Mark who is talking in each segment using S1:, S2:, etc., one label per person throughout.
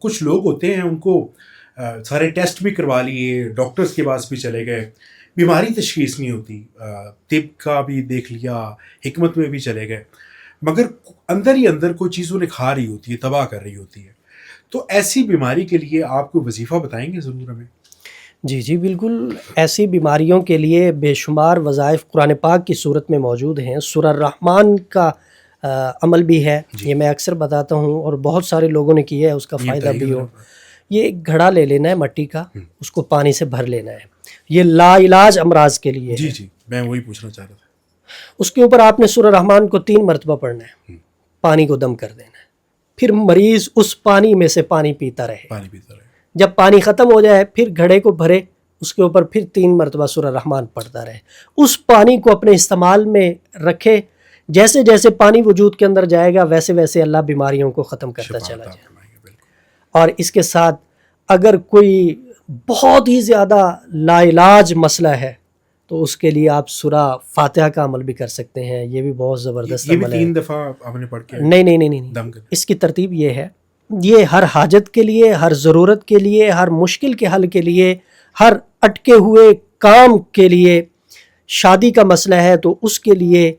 S1: کچھ لوگ ہوتے ہیں ان کو سارے ٹیسٹ بھی کروا لیے، ڈاکٹرز کے پاس بھی چلے گئے، بیماری تشخیص نہیں ہوتی، طب کا بھی دیکھ لیا، حکمت میں بھی چلے گئے، مگر اندر ہی اندر کوئی چیز انہیں کھا رہی ہوتی ہے، تباہ کر رہی ہوتی ہے. تو ایسی بیماری کے لیے آپ کو وظیفہ بتائیں گے ضرور ہمیں؟
S2: جی جی بالکل. ایسی بیماریوں کے لیے بے شمار وظائف قرآن پاک کی صورت میں موجود ہیں. سورہ الرحمن کا عمل بھی ہے، یہ میں اکثر بتاتا ہوں اور بہت سارے لوگوں نے کیا ہے، اس کا فائدہ بھی ہو. یہ ایک گھڑا لے لینا ہے مٹی کا، اس کو پانی سے بھر لینا ہے. یہ لا علاج امراض کے لیے
S1: جی
S2: ہے.
S1: جی میں وہی پوچھنا چاہ رہا تھا.
S2: اس کے اوپر آپ نے سورہ الرحمن کو 3 مرتبہ پڑھنا ہے، پانی کو دم کر دینا ہے، پھر مریض اس پانی میں سے پانی پیتا رہے.
S1: پانی پیتا رہے.
S2: جب پانی ختم ہو جائے پھر گھڑے کو بھرے، اس کے اوپر پھر 3 مرتبہ سورہ الرحمن پڑھتا رہے. اس پانی کو اپنے استعمال میں رکھے. جیسے جیسے پانی وجود کے اندر جائے گا ویسے ویسے اللہ بیماریوں کو ختم کرتا چلا جائے. اور اس کے ساتھ اگر کوئی بہت ہی زیادہ لا علاج مسئلہ ہے تو اس کے لیے آپ سورہ فاتحہ کا عمل بھی کر سکتے ہیں. یہ بھی بہت زبردست عمل ہے.
S1: یہ بھی 3 دفعہ آپ نے پڑھ کے؟
S2: نہیں. اس کی ترتیب یہ ہے، یہ ہر حاجت کے لیے، ہر ضرورت کے لیے، ہر مشکل کے حل کے لیے، ہر اٹکے ہوئے کام کے لیے. شادی کا مسئلہ ہے تو اس کے لیے،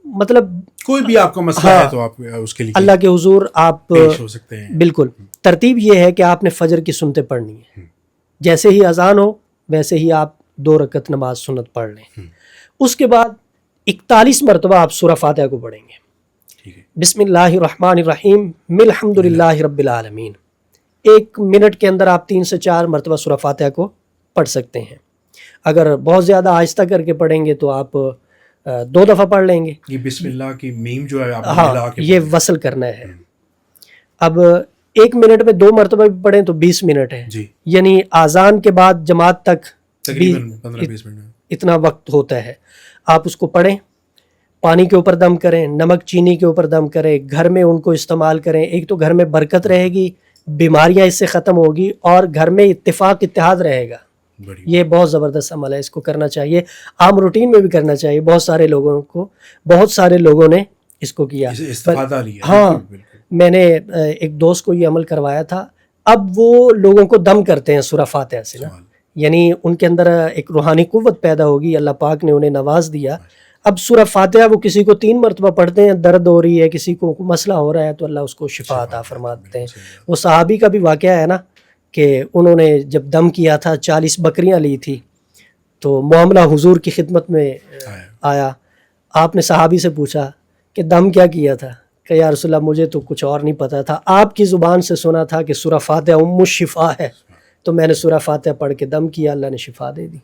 S2: مطلب
S1: کوئی بھی آپ کا مسئلہ ہے تو آپ اس کے لیے
S2: اللہ کے حضور آپ
S1: پیش ہو سکتے ہیں.
S2: بالکل. ترتیب یہ ہے کہ آپ نے فجر کی سنتیں پڑھنی ہے. جیسے ہی اذان ہو ویسے ہی آپ 2 رکعت نماز سنت پڑھ لیں. اس کے بعد 41 مرتبہ آپ سورہ فاتحہ کو پڑھیں گے. بسم اللہ الرحمن الرحیم الحمد للہ رب العالمین. 1 منٹ کے اندر آپ 3 سے 4 مرتبہ سورہ فاتحہ کو پڑھ سکتے ہیں. اگر بہت زیادہ آہستہ کر کے پڑھیں گے تو آپ 2 دفعہ پڑھ لیں گے.
S1: یہ بسم اللہ کی میم جو ہے آپ
S2: ہاں یہ وصل کرنا ہے. اب 1 منٹ میں 2 مرتبہ بھی پڑھیں تو 20 منٹ ہے. یعنی اذان کے بعد جماعت تک
S1: تقریباً 15-20 منٹ
S2: اتنا وقت ہوتا ہے. آپ اس کو پڑھیں، پانی کے اوپر دم کریں، نمک چینی کے اوپر دم کریں، گھر میں ان کو استعمال کریں. ایک تو گھر میں برکت رہے گی، بیماریاں اس سے ختم ہوگی، اور گھر میں اتفاق اتحاد رہے گا. یہ بہت زبردست عمل ہے، اس کو کرنا چاہیے. عام روٹین میں بھی کرنا چاہیے. بہت سارے لوگوں نے اس کو کیا،
S1: استفادہ لیا.
S2: ہاں میں نے ایک دوست کو یہ عمل کروایا تھا. اب وہ لوگوں کو دم کرتے ہیں سورہ فاتحہ سے نا، یعنی ان کے اندر ایک روحانی قوت پیدا ہوگی. اللہ پاک نے انہیں نواز دیا. اب سورہ فاتحہ وہ کسی کو 3 مرتبہ پڑھتے ہیں، درد ہو رہی ہے، کسی کو مسئلہ ہو رہا ہے تو اللہ اس کو شفا عطا فرماتے ہیں. وہ صحابی کا بھی واقعہ ہے نا کہ انہوں نے جب دم کیا تھا 40 بکریاں لی تھی تو معاملہ حضور کی خدمت میں آیا. آپ نے صحابی سے پوچھا کہ دم کیا کیا تھا؟ کہ یا رسول اللہ مجھے تو کچھ اور نہیں پتا تھا، آپ کی زبان سے سنا تھا کہ سورہ فاتحہ ام الشفا ہے، تو میں نے سورہ فاتحہ پڑھ کے دم کیا، اللہ نے شفا دے دی.